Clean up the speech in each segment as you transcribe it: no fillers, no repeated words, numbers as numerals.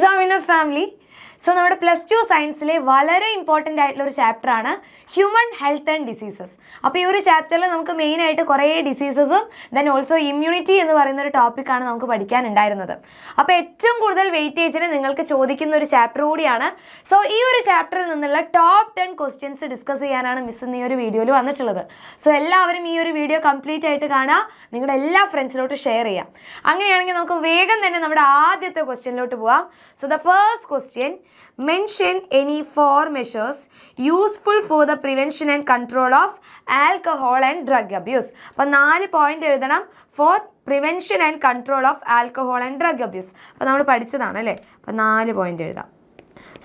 examiner family. So, നമ്മുടെ plus two സയൻസിലെ വളരെ important ആയിട്ടുള്ള ഒരു ചാപ്റ്ററാണ് ഹ്യൂമൻ ഹെൽത്ത് ആൻഡ് ഡിസീസസ്. അപ്പോൾ ഈ ഒരു ചാപ്റ്ററിൽ നമുക്ക് മെയിനായിട്ട് കുറേ ഡിസീസസും ദെൻ ഓൾസോ ഇമ്മ്യൂണിറ്റി എന്ന് പറയുന്ന ഒരു ടോപ്പിക്കാണ് നമുക്ക് പഠിക്കാനുണ്ടായിരുന്നത്. അപ്പോൾ ഏറ്റവും കൂടുതൽ വെയിറ്റേജിന് നിങ്ങൾക്ക് ചോദിക്കുന്ന ഒരു ചാപ്റ്റർ കൂടിയാണ്. സോ ഈ ഒരു ചാപ്റ്ററിൽ നിന്നുള്ള ടോപ്പ് 10 ക്വസ്റ്റ്യൻസ് ഡിസ്കസ് ചെയ്യാനാണ് മിസ് ഇന്ന് ഈ ഒരു വീഡിയോയിൽ വന്നിട്ടുള്ളത്. സോ എല്ലാവരും ഈ ഒരു വീഡിയോ കംപ്ലീറ്റ് ആയിട്ട് കാണുക, നിങ്ങളുടെ എല്ലാ ഫ്രണ്ട്സിലോട്ട് ഷെയർ ചെയ്യാം. അങ്ങനെയാണെങ്കിൽ നമുക്ക് വേഗം തന്നെ നമ്മുടെ ആദ്യത്തെ ക്വസ്റ്റ്യനിലോട്ട് പോവാം. So the first question, mention any 4 measures useful for the prevention and control of alcohol and drug abuse. അപ്പോൾ 4 പോയിന്റ് എഴുതണം for prevention and control of alcohol and drug abuse. അപ്പോൾ നമ്മൾ പഠിച്ചതാണ് അല്ലേ. അപ്പോൾ 4 പോയിന്റ് എഴുതാം.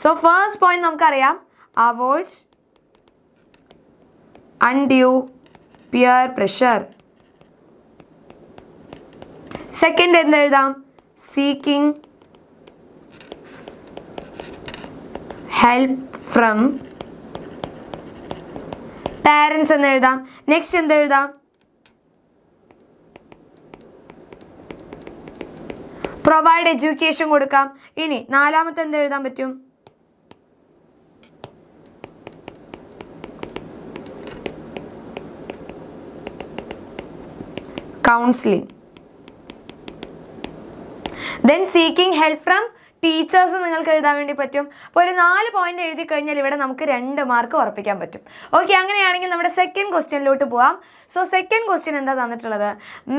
സോ ഫസ്റ്റ് പോയിന്റ് നമുക്കറിയാം, avoid undue peer pressure. Second എന്തെഴുതാം, seeking help from parents എന്ന് എഴുതാം. നെക്സ്റ്റ് എന്തെഴുതാം, പ്രൊവൈഡ് എഡ്യൂക്കേഷൻ കൊടുക്കാം. ഇനി നാലാമത്തെ എന്തെഴുതാൻ പറ്റും, counselling. Then seeking help from teachers നിങ്ങൾക്ക് എഴുതാൻ വേണ്ടി പറ്റും. അപ്പോൾ ഒരു 4 പോയിന്റ് എഴുതി കഴിഞ്ഞാൽ ഇവിടെ നമുക്ക് 2 മാർക്ക് ഉറപ്പിക്കാൻ പറ്റും. ഓക്കെ, അങ്ങനെയാണെങ്കിൽ നമ്മുടെ സെക്കൻഡ് ക്വസ്റ്റ്യനിലോട്ട് പോവാം. സോ സെക്കൻഡ് ക്വസ്റ്റ്യൻ എന്താ തന്നിട്ടുള്ളത്,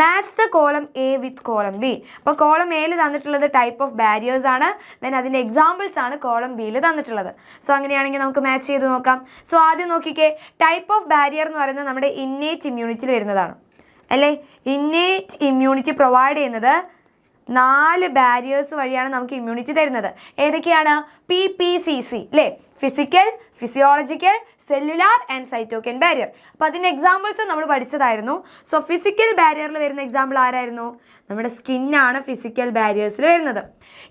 match the column A with column B. അപ്പോൾ കോളം എയിൽ തന്നിട്ടുള്ളത് ടൈപ്പ് ഓഫ് ബാരിയേഴ്സ് ആണ്, ദെൻ അതിൻ്റെ എക്സാമ്പിൾസ് ആണ് കോളം ബിയിൽ തന്നിട്ടുള്ളത്. സോ അങ്ങനെയാണെങ്കിൽ നമുക്ക് മാച്ച് ചെയ്ത് നോക്കാം. സോ ആദ്യം നോക്കിക്കേ, ടൈപ്പ് ഓഫ് ബാരിയർ എന്ന് പറയുന്നത് നമ്മുടെ ഇന്നേറ്റ് ഇമ്മ്യൂണിറ്റിയിൽ വരുന്നതാണ് അല്ലേ. ഇന്നേറ്റ് ഇമ്മ്യൂണിറ്റി പ്രൊവൈഡ് ചെയ്യുന്നത് 4 ബാരിയേഴ്സ് വഴിയാണ് നമുക്ക് ഇമ്മ്യൂണിറ്റി തരുന്നത്. ഏതൊക്കെയാണ്, PPCC അല്ലേ, physical, physiological, cellular and cytokine barrier. അപ്പോൾ അതിൻ്റെ എക്സാമ്പിൾസ് നമ്മൾ പഠിച്ചതായിരുന്നു. സോ ഫിസിക്കൽ ബാരിയറിൽ വരുന്ന എക്സാമ്പിൾ ആരായിരുന്നു, നമ്മുടെ സ്കിന്നാണ് ഫിസിക്കൽ ബാരിയേഴ്സിൽ വരുന്നത്.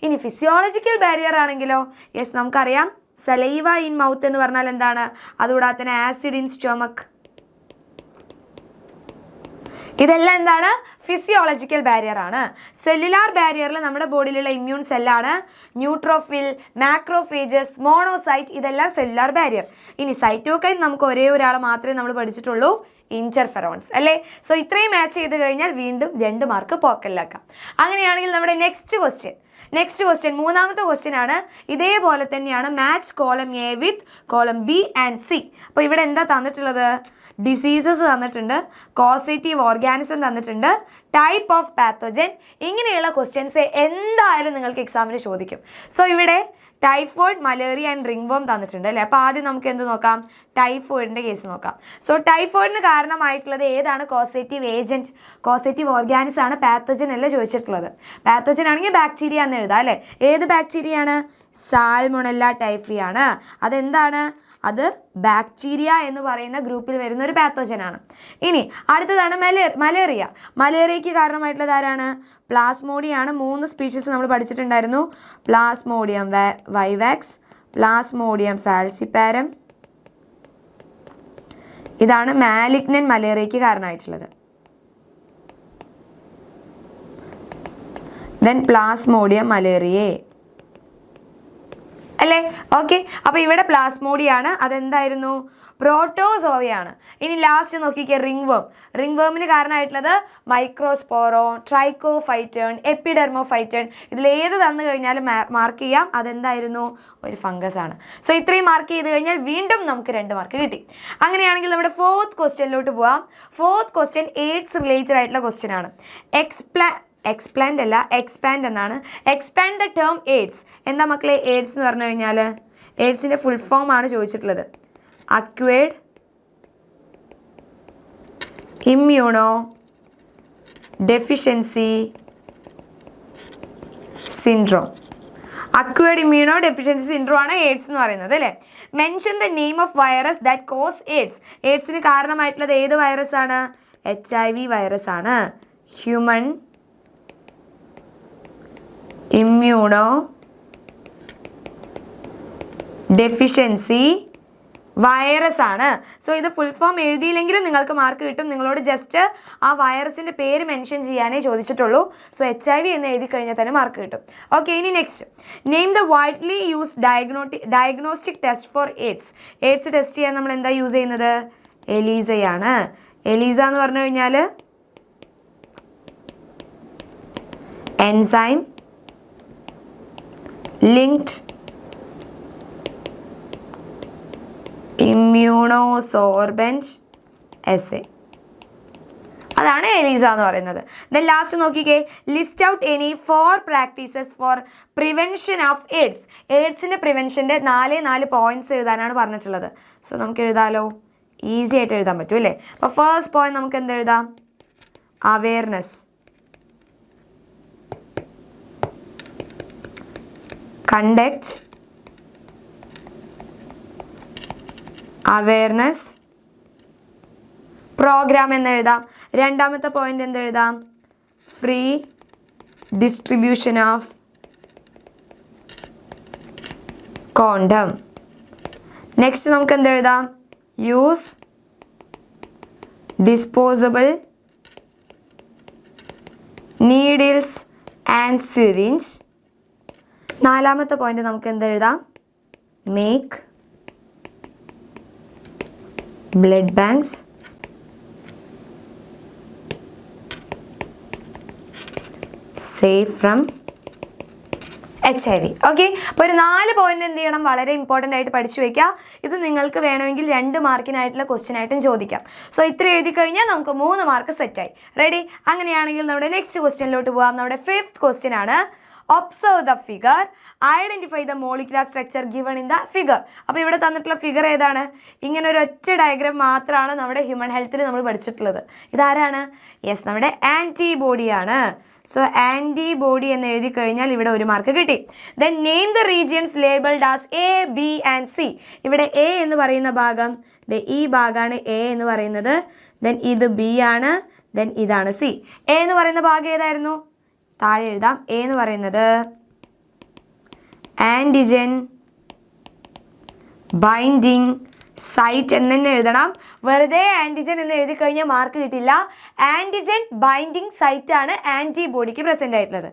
ഇനി ഫിസിയോളജിക്കൽ ബാരിയർ ആണെങ്കിലോ, യെസ് നമുക്കറിയാം, സലൈവ ഇൻ മൗത്ത് എന്ന് പറഞ്ഞാൽ എന്താണ്, അതുകൂടാതെ തന്നെ ആസിഡ് ഇൻ സ്റ്റൊമക്ക്, ഇതെല്ലാം എന്താണ്, ഫിസിയോളജിക്കൽ ബാരിയർ ആണ്. സെല്ലുലാർ ബാരിയറിൽ നമ്മുടെ ബോഡിയിലുള്ള ഇമ്മ്യൂൺ സെല്ലാണ്, ന്യൂട്രോഫിൽ, മാക്രോഫേജസ്, മോണോസൈറ്റ്, ഇതെല്ലാം സെല്ലുലാർ ബാരിയർ. ഇനി സൈറ്റോകൈൻ നമുക്ക് ഒരേ ഒരാളെ മാത്രമേ നമ്മൾ പഠിച്ചിട്ടുള്ളൂ, ഇന്റർഫെറോൺസ് അല്ലേ. സോ ഇത്രയും മാച്ച് ചെയ്ത് കഴിഞ്ഞാൽ വീണ്ടും 2 മാർക്ക് പോക്കലിലാക്കാം. അങ്ങനെയാണെങ്കിൽ നമ്മുടെ നെക്സ്റ്റ് ക്വസ്റ്റ്യൻ മൂന്നാമത്തെ ക്വസ്റ്റ്യൻ ആണ്. ഇതേപോലെ തന്നെയാണ്, match column A with column B and C. അപ്പോൾ ഇവിടെ എന്താ തന്നിട്ടുള്ളത്, ഡിസീസസ് തന്നിട്ടുണ്ട്, കോസേറ്റീവ് ഓർഗാനിസം തന്നിട്ടുണ്ട്, ടൈപ്പ് ഓഫ് പാത്തോജൻ. ഇങ്ങനെയുള്ള ക്വസ്റ്റ്യൻസ് എന്തായാലും നിങ്ങൾക്ക് എക്സാമിന് ചോദിക്കും. സോ ഇവിടെ ടൈഫോയിഡ്, മലേറിയ ആൻഡ് റിംഗ്വോം തന്നിട്ടുണ്ട് അല്ലേ. അപ്പോൾ ആദ്യം നമുക്ക് എന്ത് നോക്കാം, ടൈഫോയിഡിൻ്റെ കേസ് നോക്കാം. സോ ടൈഫോയിഡിന് കാരണമായിട്ടുള്ളത് ഏതാണ്, കോസേറ്റീവ് ഏജൻറ്റ്, കോസേറ്റീവ് ഓർഗാനിസം ആണ്, പാത്തോജൻ അല്ല ചോദിച്ചിട്ടുള്ളത്. പാത്തോജൻ ആണെങ്കിൽ ബാക്ടീരിയ എന്ന് എഴുതാം അല്ലേ. ഏത് ബാക്ടീരിയ ആണ്, സാൽമൊണല്ല ടൈഫി ആണ്. അതെന്താണ്, അത് ബാക്ടീരിയ എന്ന് പറയുന്ന ഗ്രൂപ്പിൽ വരുന്ന ഒരു പാത്തോജനാണ്. ഇനി അടുത്തതാണ് മലേറിയ. മലേറിയയ്ക്ക് കാരണമായിട്ടുള്ളത് ആരാണ്, പ്ലാസ്മോഡിയാണ്. 3 സ്പീഷീസ് നമ്മൾ പഠിച്ചിട്ടുണ്ടായിരുന്നു, പ്ലാസ്മോഡിയം വൈവാക്സ്, പ്ലാസ്മോഡിയം ഫാൽസിപ്പാരം. ഇതാണ് മാലിഗ്നൻ മലേറിയയ്ക്ക് കാരണമായിട്ടുള്ളത്. ദെൻ പ്ലാസ്മോഡിയം മലേറിയേ അല്ലേ. ഓക്കെ, അപ്പോൾ ഇവിടെ പ്ലാസ്മോഡിയാണ്, അതെന്തായിരുന്നു, പ്രോട്ടോസോവയാണ്. ഇനി ലാസ്റ്റ് നോക്കിക്കേ, റിംഗ്വേമിന് കാരണമായിട്ടുള്ളത് മൈക്രോസ്പോറോ, ട്രൈക്കോഫൈറ്റേൺ, എപ്പിഡെർമോഫൈറ്റേൺ. ഇതിലേത് തന്നു കഴിഞ്ഞാലും മാർക്ക് ചെയ്യാം, അതെന്തായിരുന്നു, ഒരു ഫംഗസ് ആണ്. സോ ഇത്രയും മാർക്ക് ചെയ്ത് കഴിഞ്ഞാൽ വീണ്ടും നമുക്ക് 2 മാർക്ക് കിട്ടി. അങ്ങനെയാണെങ്കിൽ നമ്മുടെ 4th ക്വസ്റ്റ്യനിലോട്ട് പോവാം. 4th ക്വസ്റ്റ്യൻ എയ്ഡ്സ് റിലേറ്റഡ് ആയിട്ടുള്ള ക്വസ്റ്റ്യൻ ആണ്. എക്സ്പാൻഡ് എന്നാണ്. Expand the term AIDS. എന്താ മക്കളെ എയ്ഡ്സ് എന്ന് പറഞ്ഞു കഴിഞ്ഞാൽ, എയ്ഡ്സിൻ്റെ ഫുൾ ഫോം ആണ് ചോദിച്ചിട്ടുള്ളത്, acquired immuno deficiency syndrome. Acquired immuno deficiency syndrome ആണ് എയ്ഡ്സ് എന്ന് പറയുന്നത് അല്ലേ. Mention the name of virus that cause AIDS. എയ്ഡ്സിന് കാരണമായിട്ടുള്ളത് ഏത് വൈറസ് ആണ്, HIV വൈറസ് ആണ്. ഹ്യൂമൻ ഇമ്മ്യൂണോ ഡെഫിഷ്യൻസി വൈറസ് ആണ്. സോ ഇത് ഫുൾ ഫോം എഴുതിയില്ലെങ്കിലും നിങ്ങൾക്ക് മാർക്ക് കിട്ടും. നിങ്ങളോട് ജസ്റ്റ് ആ വൈറസിൻ്റെ പേര് മെൻഷൻ ചെയ്യാനേ ചോദിച്ചിട്ടുള്ളൂ. സോ HIV എന്ന് എഴുതി കഴിഞ്ഞാൽ തന്നെ മാർക്ക് കിട്ടും. ഓക്കെ, ഇനി next, name the widely used diagnostic test for AIDS. AIDS test ചെയ്യാൻ നമ്മൾ എന്താ യൂസ് ചെയ്യുന്നത്? എലീസയാണ്. എലീസ എന്ന് പറഞ്ഞു കഴിഞ്ഞാൽ എൻസൈം ലിങ്ക്ഡ് ഇമ്മ്യൂണോസോർബൻറ്റ് എസ്സേ, അതാണ് എലീസ എന്ന് പറയുന്നത്. ദെൻ ലാസ്റ്റ് നോക്കിക്കേ, list out any 4 practices for prevention of AIDS. എയ്ഡ്സിൻ്റെ പ്രിവെൻഷൻ്റെ 4 പോയിന്റ്സ് എഴുതാനാണ് പറഞ്ഞിട്ടുള്ളത്. സോ നമുക്ക് എഴുതാലോ, ഈസി ആയിട്ട് എഴുതാൻ പറ്റും അല്ലേ? അപ്പോൾ ഫസ്റ്റ് പോയിന്റ് നമുക്ക് എന്ത് എഴുതാം? അവെയർനെസ്, കണ്ടക്ട് അവെയർനെസ് പ്രോഗ്രാം എന്ന് എഴുതാം. രണ്ടാമത്തെ പോയിന്റ് എന്ത് എഴുതാം? Free distribution of condom. Next നമുക്ക് എന്ത് എഴുതാം? Use disposable needles and syringe. നാലാമത്തെ പോയിന്റ് നമുക്ക് എന്ത് എഴുതാം? Make blood banks safe from HIV. Okay, അപ്പോൾ ഒരു 4 പോയിന്റ് എന്ത് ചെയ്യണം? വളരെ ഇമ്പോർട്ടൻ്റ് ആയിട്ട് പഠിച്ചു വയ്ക്കുക. ഇത് നിങ്ങൾക്ക് വേണമെങ്കിൽ 2 മാർക്കിനായിട്ടുള്ള ക്വസ്റ്റ്യൻ ആയിട്ടും ചോദിക്കാം. സോ ഇത്ര എഴുതി കഴിഞ്ഞാൽ നമുക്ക് 3 മാർക്ക് സെറ്റായി. റെഡി? അങ്ങനെയാണെങ്കിൽ നമ്മുടെ നെക്സ്റ്റ് ക്വസ്റ്റ്യനിലോട്ട് പോകാം. നമ്മുടെ 5th ക്വസ്റ്റ്യൻ ആണ്, observe the figure, identify the molecular structure given in the figure. അപ്പോൾ ഇവിടെ തന്നിട്ടുള്ള ഫിഗർ ഏതാണ്? ഇങ്ങനെ ഒരു ഒറ്റ ഡയഗ്രാം മാത്രമാണ് നമ്മുടെ ഹ്യൂമൻ ഹെൽത്തിൽ നമ്മൾ പഠിച്ചിട്ടുള്ളത്. ഇതാരാണ്? യെസ്, നമ്മുടെ ആൻറ്റിബോഡിയാണ്. സോ ആൻറ്റിബോഡി എന്ന് എഴുതി കഴിഞ്ഞാൽ ഇവിടെ 1 മാർക്ക് കിട്ടി. Then name the regions labelled as A, B and C. ഇവിടെ A എന്ന് പറയുന്ന ഭാഗം, ഈ ഭാഗമാണ് A എന്ന് പറയുന്നത്. ദെൻ ഇത് B ആണ്. ദെൻ ഇതാണ് C. A എന്ന് പറയുന്ന ഭാഗം ഏതായിരുന്നു? താഴെ എഴുതാം. A എന്ന് പറയുന്നത് ആൻറ്റിജൻ ബൈൻഡിങ് സൈറ്റ് എന്ന് തന്നെ എഴുതണം. വെറുതെ ആൻറ്റിജൻ എന്ന് എഴുതി കഴിഞ്ഞാൽ മാർക്ക് കിട്ടില്ല. ആൻറ്റിജൻ ബൈൻഡിങ് സൈറ്റ് ആണ് ആൻറ്റിബോഡിക്ക് പ്രസൻ്റ് ആയിട്ടുള്ളത്.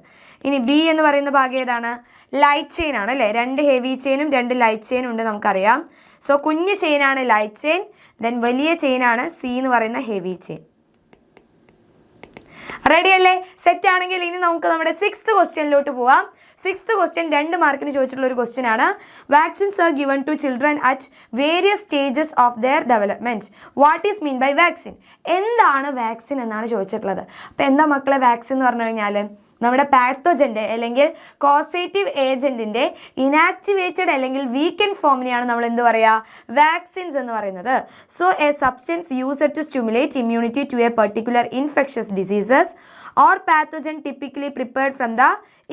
ഇനി B എന്ന് പറയുന്ന ഭാഗം ഏതാണ്? ലൈറ്റ് ചെയിൻ ആണ് അല്ലേ? 2 ഹെവി ചെയിനും 2 ലൈറ്റ് ചെയിനും ഉണ്ട്, നമുക്കറിയാം. സോ കുഞ്ഞ് ചെയിനാണ് ലൈറ്റ് ചെയിൻ. ദെൻ വലിയ ചെയിനാണ് C എന്ന് പറയുന്ന ഹെവി ചെയിൻ. റെഡി അല്ലേ? സെറ്റ് ആണെങ്കിൽ ഇനി നമുക്ക് നമ്മുടെ 6th ക്വസ്റ്റ്യനിലോട്ട് പോവാം. 6th ക്വസ്റ്റ്യൻ 2 മാർക്കിന് ചോദിച്ചിട്ടുള്ള ഒരു ക്വസ്റ്റ്യൻ ആണ്. Vaccines are given to children at various stages of their development. What is mean by vaccine? എന്താണ് വാക്സിൻ എന്നാണ് ചോദിച്ചിട്ടുള്ളത്. അപ്പോൾ എന്താ മക്കളെ വാക്സിൻ എന്ന് പറഞ്ഞു കഴിഞ്ഞാൽ നമ്മുടെ പാത്തോജൻ്റെ അല്ലെങ്കിൽ കോസേറ്റീവ് ഏജൻറ്റിൻ്റെ ഇനാക്ടിവേറ്റഡ് അല്ലെങ്കിൽ വീക്കൻഡ് ഫോമിനെയാണ് നമ്മൾ എന്ത് പറയുക? വാക്സിൻസ് എന്ന് പറയുന്നത്. So a substance used to stimulate immunity to a particular infectious diseases or pathogen typically prepared from the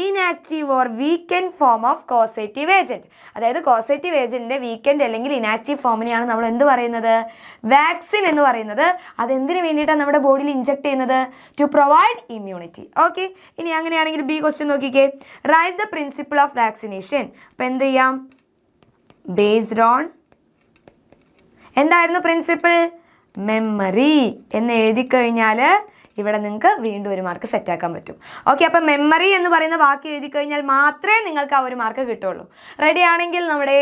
inactive or weakened form of causative agent. അതായത് കോസേറ്റീവ് ഏജൻറ്റിൻ്റെ വീക്കൻഡ് അല്ലെങ്കിൽ ഇനാക്റ്റീവ് ഫോമിനെയാണ് നമ്മൾ എന്ത് പറയുന്നത്? വാക്സിൻ എന്ന് പറയുന്നത്. അതെന്തിനു വേണ്ടിയിട്ടാണ് നമ്മുടെ ബോഡിയിൽ ഇഞ്ചെക്ട് ചെയ്യുന്നത്? To provide immunity. ഓക്കെ, ഇനി അങ്ങനെയാണെങ്കിൽ B ക്വസ്റ്റ്യൻ നോക്കിക്കേ. Write the principle of vaccination. അപ്പോൾ എന്ത് ചെയ്യാം? ബേസ്ഡ് ഓൺ എന്തായിരുന്നു പ്രിൻസിപ്പിൾ? മെമ്മറി എന്ന് എഴുതി കഴിഞ്ഞാൽ ഇവിടെ നിങ്ങൾക്ക് വീണ്ടും 1 മാർക്ക് സെറ്റാക്കാൻ പറ്റും. ഓക്കെ, അപ്പം മെമ്മറി എന്ന് പറയുന്ന വാക്ക് എഴുതി കഴിഞ്ഞാൽ മാത്രമേ നിങ്ങൾക്ക് ആ 1 മാർക്ക് കിട്ടുള്ളൂ. റെഡി ആണെങ്കിൽ നമ്മുടെ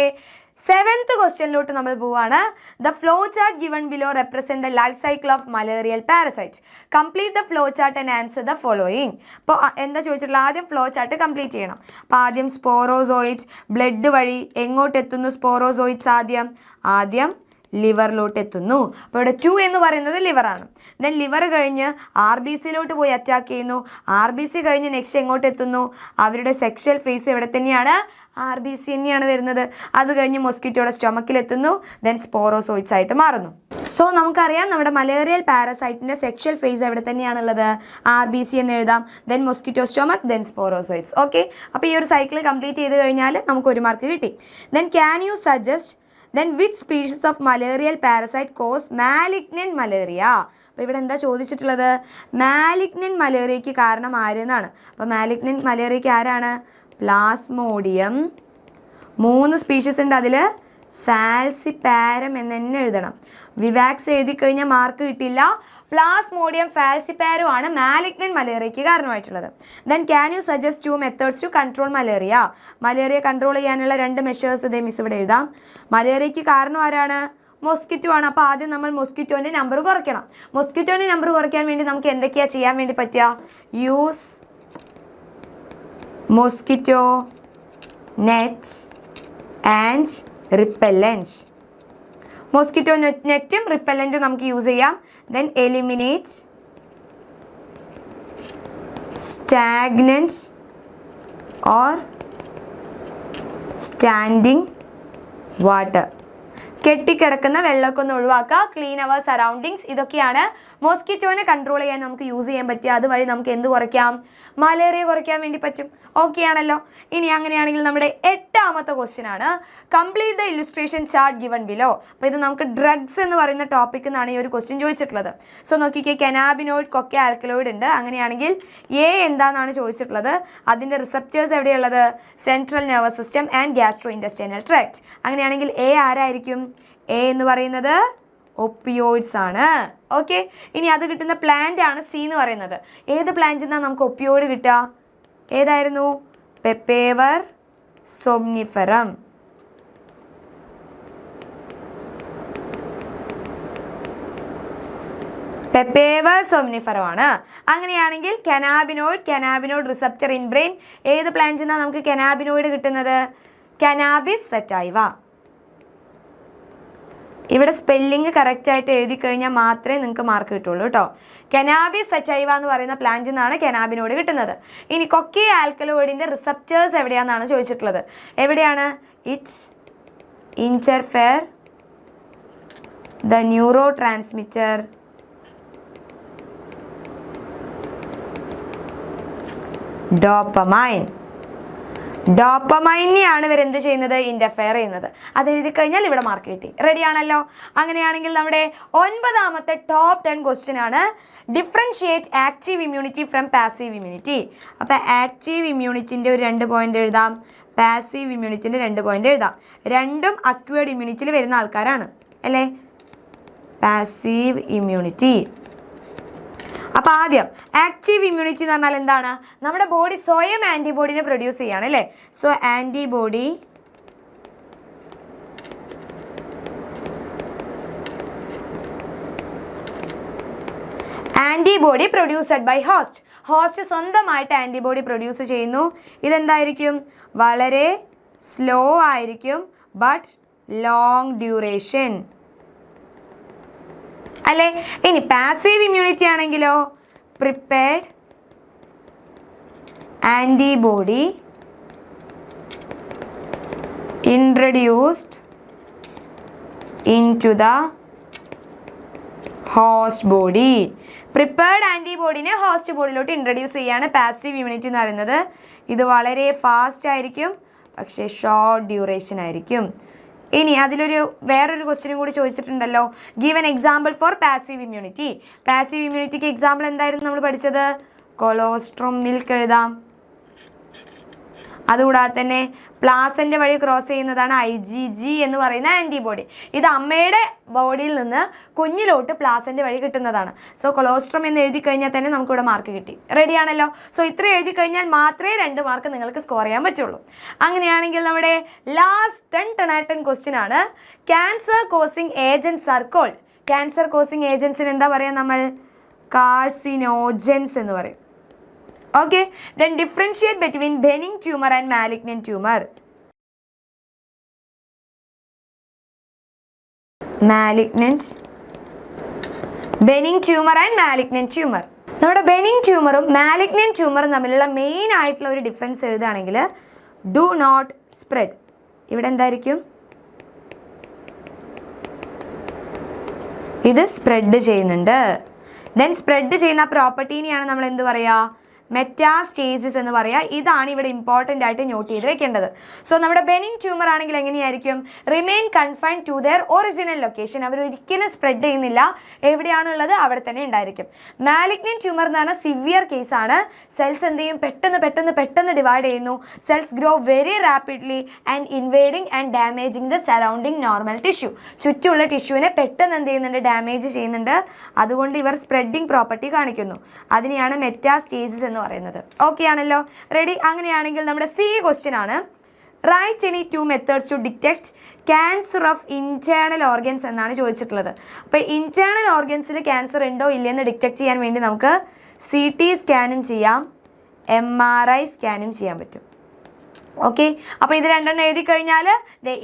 7th ക്വസ്റ്റ്യനിലോട്ട് നമ്മൾ പോവാണ്. The flow chart given below represent the life cycle of malarial parasite. Complete the flow chart and answer the following. അപ്പോൾ എന്താ ചോദിച്ചിട്ടുള്ള? ആദ്യം ഫ്ലോ ചാർട്ട് കംപ്ലീറ്റ് ചെയ്യണം. അപ്പോൾ ആദ്യം സ്പോറോസോയിറ്റ് ബ്ലഡ് വഴി എങ്ങോട്ട് എത്തുന്നു? സ്പോറോസോയിറ്റ്സ് ആദ്യം ലിവറിലോട്ട് എത്തുന്നു. അപ്പോൾ ഇവിടെ 2 എന്ന് പറയുന്നത് ലിവറാണ്. ദെൻ ലിവർ കഴിഞ്ഞ് RBCയിലോട്ട് പോയി അറ്റാക്ക് ചെയ്യുന്നു. RBC കഴിഞ്ഞ് നെക്സ്റ്റ് എങ്ങോട്ട് എത്തുന്നു? അവരുടെ സെക്ഷൽ ഫേസ് എവിടെ തന്നെയാണ്? RBC തന്നെയാണ് വരുന്നത്. അത് കഴിഞ്ഞ് മൊസ്കിറ്റോയുടെ സ്റ്റൊമക്കിലെത്തുന്നു. ദെൻ സ്പോറോസോയിറ്റ്സ് ആയിട്ട് മാറുന്നു. സോ നമുക്കറിയാം നമ്മുടെ മലേറിയൽ പാരസൈറ്റിൻ്റെ സെക്ഷൽ ഫേസ് എവിടെ തന്നെയാണുള്ളത്? RBC എന്ന് എഴുതാം. Then mosquito stomach, then sporozoites. Okay, അപ്പോൾ ഈ ഒരു സൈക്കിൾ കംപ്ലീറ്റ് ചെയ്ത് കഴിഞ്ഞാൽ നമുക്ക് 1 മാർക്ക് കിട്ടി. Then can you suggest then which species of malarial parasite cause malignant malaria? അപ്പോൾ ഇവിടെ എന്താ ചോദിച്ചിട്ടുള്ളത്? മാലിഗ്നൻറ്റ് മലേറിയയ്ക്ക് കാരണം ആരെന്നാണ്. അപ്പോൾ മാലിഗ്നൻറ്റ് മലേറിയയ്ക്ക് ആരാണ്? പ്ലാസ്മോഡിയം. 3 സ്പീഷീസ് ഉണ്ട്, അതിൽ ഫാൽസിപാരം എന്ന് തന്നെ എഴുതണം. വിവാക്സ് എഴുതി കഴിഞ്ഞാൽ മാർക്ക് കിട്ടില്ല. പ്ലാസ്മോഡിയം ഫാൽസിപാരം ആണ് മാലിഗ്നന്റ് മലേറിയയ്ക്ക് കാരണമായിട്ടുള്ളത്. Then can you suggest 2 methods to control malaria? Malaria control ചെയ്യാനുള്ള 2 മെഷേഴ്സ് ഇതേ മിസ് ഇവിടെ എഴുതാം. മലേറിയയ്ക്ക് കാരണം ആരാണ്? മൊസ്കിറ്റോ ആണ്. അപ്പോൾ ആദ്യം നമ്മൾ മൊസ്കിറ്റോൻ്റെ നമ്പർ കുറയ്ക്കണം. മൊസ്കിറ്റോൻ്റെ നമ്പർ കുറയ്ക്കാൻ വേണ്ടി നമുക്ക് എന്തൊക്കെയാണ് ചെയ്യാൻ വേണ്ടി പറ്റുക? Use mosquito net and repellent. Mosquito നെറ്റും റിപ്പല്ലൻറ്റും നമുക്ക് യൂസ് ചെയ്യാം. Then eliminate stagnant or standing water. കെട്ടിക്കിടക്കുന്ന വെള്ളമൊക്കെ ഒന്ന് ഒഴിവാക്കുക. Clean our surroundings. ഇതൊക്കെയാണ് മോസ്കിറ്റോനെ കൺട്രോൾ ചെയ്യാൻ നമുക്ക് യൂസ് ചെയ്യാൻ പറ്റുക. അതുവഴി നമുക്ക് എന്ത് കുറയ്ക്കാം? മലേറിയ കുറയ്ക്കാൻ വേണ്ടി പറ്റും. ഓക്കെ ആണല്ലോ. ഇനി അങ്ങനെയാണെങ്കിൽ നമ്മുടെ 8ാമത്തെ ക്വസ്റ്റ്യൻ ആണ്, complete the illustration chart given below. അപ്പോൾ ഇത് നമുക്ക് ഡ്രഗ്സ് എന്ന് പറയുന്ന ടോപ്പിക്കിൽ നിന്നാണ് ഈ ഒരു ക്വസ്റ്റ്യൻ ചോദിച്ചിട്ടുള്ളത്. സോ നോക്കിക്കേ, കനാബിനോയിഡ്, കൊക്കെ ആൽക്കലോയിഡ് ഉണ്ട്. അങ്ങനെയാണെങ്കിൽ എ എന്താണെന്നാണ് ചോദിച്ചിട്ടുള്ളത്. അതിൻ്റെ റിസപ്റ്റേഴ്സ് എവിടെയുള്ളത്? Central nervous system and gastro intestinal tract. അങ്ങനെയാണെങ്കിൽ എ ആരായിരിക്കും? എ എന്ന് പറയുന്നത് ഒപ്പിയോയിഡ്സ് ആണ്. ഓക്കെ. ഇനി അത് കിട്ടുന്ന പ്ലാന്റ് ആണ് സി എന്ന് പറയുന്നത്. ഏത് പ്ലാന്റിൽ നിന്നാണ് നമുക്ക് ഒപ്പിയോയിഡ് കിട്ടുക? ഏതായിരുന്നു? പെപ്പേവർ സോംനിഫെറം. പെപ്പേവർ സോംനിഫെറം ആണ്. അങ്ങനെയാണെങ്കിൽ കനാബിനോയിഡ് റിസപ്റ്റർ ഇൻ ബ്രെയിൻ. ഏത് പ്ലാന്റിൽ നിന്നാണ് നമുക്ക് കനാബിനോയിഡ് കിട്ടുന്നത്? Cannabis sativa. ഇവിടെ സ്പെല്ലിങ് കറക്റ്റായിട്ട് എഴുതി കഴിഞ്ഞാൽ മാത്രമേ നിങ്ങൾക്ക് മാർക്ക് കിട്ടുള്ളൂ കേട്ടോ. കനാബിസ് സറ്റൈവ എന്ന് പറയുന്ന പ്ലാന്റിൽ നിന്നാണ് കനാബിനോയിഡ് കിട്ടുന്നത്. ഇനി കൊക്കെ ആൽക്കലോയിഡിൻ്റെ റിസപ്റ്റേഴ്സ് എവിടെയാണെന്നാണ് ചോദിച്ചിട്ടുള്ളത്. എവിടെയാണ്? It interfere the neuro transmitter dopamine. ഡോപ്പമൈനെയാണ് ഇവരെന്ത് ചെയ്യുന്നത്? ഇൻ്റർഫെയർ ചെയ്യുന്നത്. അത് എഴുതി കഴിഞ്ഞാൽ ഇവിടെ മാർക്ക് കിട്ടി. റെഡി ആണല്ലോ. അങ്ങനെയാണെങ്കിൽ നമ്മുടെ 9ാമത്തെ ടോപ്പ് 10 ക്വസ്റ്റ്യൻ ആണ്, differentiate active immunity from passive immunity. അപ്പോൾ ആക്റ്റീവ് ഇമ്മ്യൂണിറ്റിൻ്റെ ഒരു 2 പോയിന്റ് എഴുതാം, പാസീവ് ഇമ്മ്യൂണിറ്റിൻ്റെ 2 പോയിന്റ് എഴുതാം. രണ്ടും അക്വേർഡ് ഇമ്മ്യൂണിറ്റിയിൽ വരുന്ന ആൾക്കാരാണ് അല്ലേ? Passive immunity. അപ്പോൾ ആദ്യം ആക്റ്റീവ് ഇമ്മ്യൂണിറ്റി എന്ന് പറഞ്ഞാൽ എന്താണ്? നമ്മുടെ ബോഡി സ്വയം ആൻറ്റിബോഡിനെ പ്രൊഡ്യൂസ് ചെയ്യാണ് അല്ലേ? സോ ആൻറ്റിബോഡി പ്രൊഡ്യൂസഡ് ബൈ ഹോസ്റ്റ് സ്വന്തമായിട്ട് ആൻറ്റിബോഡി പ്രൊഡ്യൂസ് ചെയ്യുന്നു. ഇതെന്തായിരിക്കും? വളരെ സ്ലോ ആയിരിക്കും, ബട്ട് ലോങ് ഡ്യൂറേഷൻ അല്ലേ? ഇനി പാസീവ് ഇമ്മ്യൂണിറ്റി ആണെങ്കിലോ, prepared antibody introduced into the host body. Prepared ആൻറ്റിബോഡിനെ ഹോസ്റ്റ് ബോഡിയിലോട്ട് ഇൻട്രൊഡ്യൂസ് ചെയ്യാണ് പാസീവ് ഇമ്മ്യൂണിറ്റി എന്ന് പറയുന്നത്. ഇത് വളരെ ഫാസ്റ്റ് ആയിരിക്കും, പക്ഷേ ഷോർട്ട് ഡ്യൂറേഷൻ ആയിരിക്കും. ഇനി അതിലൊരു വേറൊരു ക്വസ്റ്റ്യനും കൂടി ചോദിച്ചിട്ടുണ്ടല്ലോ, give an example for passive immunity. Passive ഇമ്മ്യൂണിറ്റിക്ക് എക്സാമ്പിൾ എന്തായിരുന്നു നമ്മൾ പഠിച്ചത്? കൊളോസ്ട്രം മിൽക്ക് എഴുതാം. അതുകൂടാതെ തന്നെ പ്ലാസൻ്റെ വഴി ക്രോസ് ചെയ്യുന്നതാണ് IgG എന്ന് പറയുന്ന ആൻറ്റിബോഡി. ഇത് അമ്മയുടെ ബോഡിയിൽ നിന്ന് കുഞ്ഞിലോട്ട് പ്ലാസൻ്റെ വഴി കിട്ടുന്നതാണ്. സോ കൊളോസ്ട്രം എന്ന് എഴുതി കഴിഞ്ഞാൽ തന്നെ നമുക്കിവിടെ മാർക്ക് കിട്ടി. റെഡി ആണല്ലോ. സോ ഇത്ര എഴുതി കഴിഞ്ഞാൽ മാത്രമേ 2 മാർക്ക് നിങ്ങൾക്ക് സ്കോർ ചെയ്യാൻ പറ്റുള്ളൂ. അങ്ങനെയാണെങ്കിൽ നമ്മുടെ ലാസ്റ്റ് 10 ക്വസ്റ്റ്യൻ ആണ്, cancer causing agents are called. Cancer causing ഏജൻസിന് എന്താ പറയുക? നമ്മൾ കാർസിനോജൻസ് എന്ന് പറയും. Okay, then differentiate between benign tumor and malignant tumor. Benign tumor and malignant tumor. നമ്മുടെ benign ട്യൂമറും malignant ട്യൂമറും തമ്മിലുള്ള മെയിൻ ആയിട്ടുള്ള ഒരു ഡിഫറൻസ് എഴുതുകയാണെങ്കിൽ ഡു നോട്ട് സ്പ്രെഡ്. ഇവിടെ എന്തായിരിക്കും? ഇത് സ്പ്രെഡ് ചെയ്യുന്നുണ്ട്. ദെൻ സ്പ്രെഡ് ചെയ്യുന്ന പ്രോപ്പർട്ടീനെയാണ് നമ്മൾ എന്ത് പറയുക? മെറ്റാസ്റ്റേസിസ് എന്ന് പറയുക. ഇതാണ് ഇവിടെ ഇമ്പോർട്ടൻ്റ് ആയിട്ട് നോട്ട് ചെയ്ത് വെക്കേണ്ടത്. സോ നമ്മുടെ ബെനിൻ ട്യൂമർ ആണെങ്കിൽ എങ്ങനെയായിരിക്കും? Remain confined to their original location. അവർ ഒരിക്കലും സ്പ്രെഡ് ചെയ്യുന്നില്ല, എവിടെയാണുള്ളത് അവിടെ തന്നെ ഉണ്ടായിരിക്കും. മാലിഗ്നൻ ട്യൂമർ എന്ന് പറഞ്ഞാൽ സിവിയർ കേസാണ്. സെൽസ് എന്ത് ചെയ്യും? പെട്ടെന്ന് ഡിവൈഡ് ചെയ്യുന്നു. Cells grow very rapidly and invading and damaging the surrounding normal tissue. ചുറ്റുമുള്ള ടിഷ്യൂവിനെ പെട്ടെന്ന് എന്ത് ചെയ്യുന്നുണ്ട്? ഡാമേജ് ചെയ്യുന്നുണ്ട്. അതുകൊണ്ട് ഇവർ സ്പ്രെഡിങ് പ്രോപ്പർട്ടി കാണിക്കുന്നു. അതിനെയാണ് മെറ്റാസ്റ്റേസിസ് എന്ന് പറയുന്നത്. ഓക്കെ ആണല്ലോ, റെഡി? അങ്ങനെയാണെങ്കിൽ നമ്മുടെ സി ക്വസ്റ്റ്യൻ ആണ്. Write any 2 methods to detect cancer of internal organs എന്നാണ് ചോദിച്ചിട്ടുള്ളത്. അപ്പോൾ ഇൻറ്റേർണൽ ഓർഗൻസിൽ ക്യാൻസർ ഉണ്ടോ ഇല്ലയെന്ന് ഡിറ്റക്ട് ചെയ്യാൻ വേണ്ടി നമുക്ക് CT സ്കാനും ചെയ്യാം, MRI സ്കാനും ചെയ്യാൻ പറ്റും. ഓക്കെ, അപ്പോൾ ഇത് രണ്ടെണ്ണം എഴുതി കഴിഞ്ഞാൽ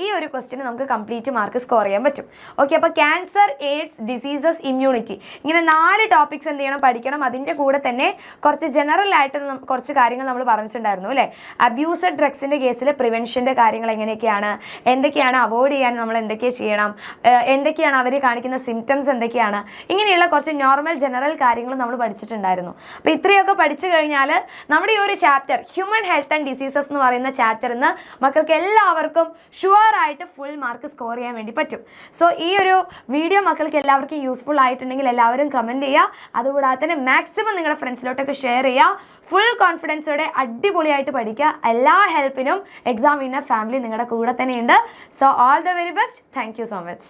ഈ ഒരു ക്വസ്റ്റ്യന് നമുക്ക് കംപ്ലീറ്റ് മാർക്ക് സ്കോർ ചെയ്യാൻ പറ്റും. ഓക്കെ, അപ്പോൾ ക്യാൻസർ, എയ്ഡ്സ്, ഡിസീസസ്, ഇമ്മ്യൂണിറ്റി, ഇങ്ങനെ 4 ടോപ്പിക്സ് എന്ത് ചെയ്യണം? പഠിക്കണം. അതിൻ്റെ കൂടെ തന്നെ കുറച്ച് ജനറൽ ആയിട്ട് കുറച്ച് കാര്യങ്ങൾ നമ്മൾ പറഞ്ഞിട്ടുണ്ടായിരുന്നു അല്ലേ? അബ്യൂസഡ് ഡ്രഗ്സിൻ്റെ കേസിൽ പ്രിവെൻഷൻ്റെ കാര്യങ്ങൾ എങ്ങനെയൊക്കെയാണ്, എന്തൊക്കെയാണ് അവോയ്ഡ് ചെയ്യാൻ നമ്മൾ എന്തൊക്കെ ചെയ്യണം, എന്തൊക്കെയാണ് അവർ കാണിക്കുന്ന സിംറ്റംസ് എന്തൊക്കെയാണ്, ഇങ്ങനെയുള്ള കുറച്ച് നോർമൽ ജനറൽ കാര്യങ്ങൾ നമ്മൾ പഠിച്ചിട്ടുണ്ടായിരുന്നു. അപ്പോൾ ഇത്രയൊക്കെ പഠിച്ചു കഴിഞ്ഞാൽ നമ്മുടെ ഈ ഒരു chapter human health and diseases എന്ന് പറയുന്ന ചാപ്റ്ററിൽ നിന്ന് മക്കൾക്ക് എല്ലാവർക്കും ഷുവറായിട്ട് ഫുൾ മാർക്ക് സ്കോർ ചെയ്യാൻ വേണ്ടി പറ്റും. സോ ഈ ഒരു വീഡിയോ മക്കൾക്ക് എല്ലാവർക്കും യൂസ്ഫുൾ ആയിട്ടുണ്ടെങ്കിൽ എല്ലാവരും കമൻറ്റ് ചെയ്യുക. അതുകൂടാതെ തന്നെ മാക്സിമം നിങ്ങളുടെ ഫ്രണ്ട്സിലോട്ടൊക്കെ ഷെയർ ചെയ്യുക. ഫുൾ കോൺഫിഡൻസോടെ അടിപൊളിയായിട്ട് പഠിക്കുക. എല്ലാ ഹെൽപ്പിനും എക്സാം വിന്നർ ഫാമിലി നിങ്ങളുടെ കൂടെ തന്നെയുണ്ട്. So all the very best. Thank you so much.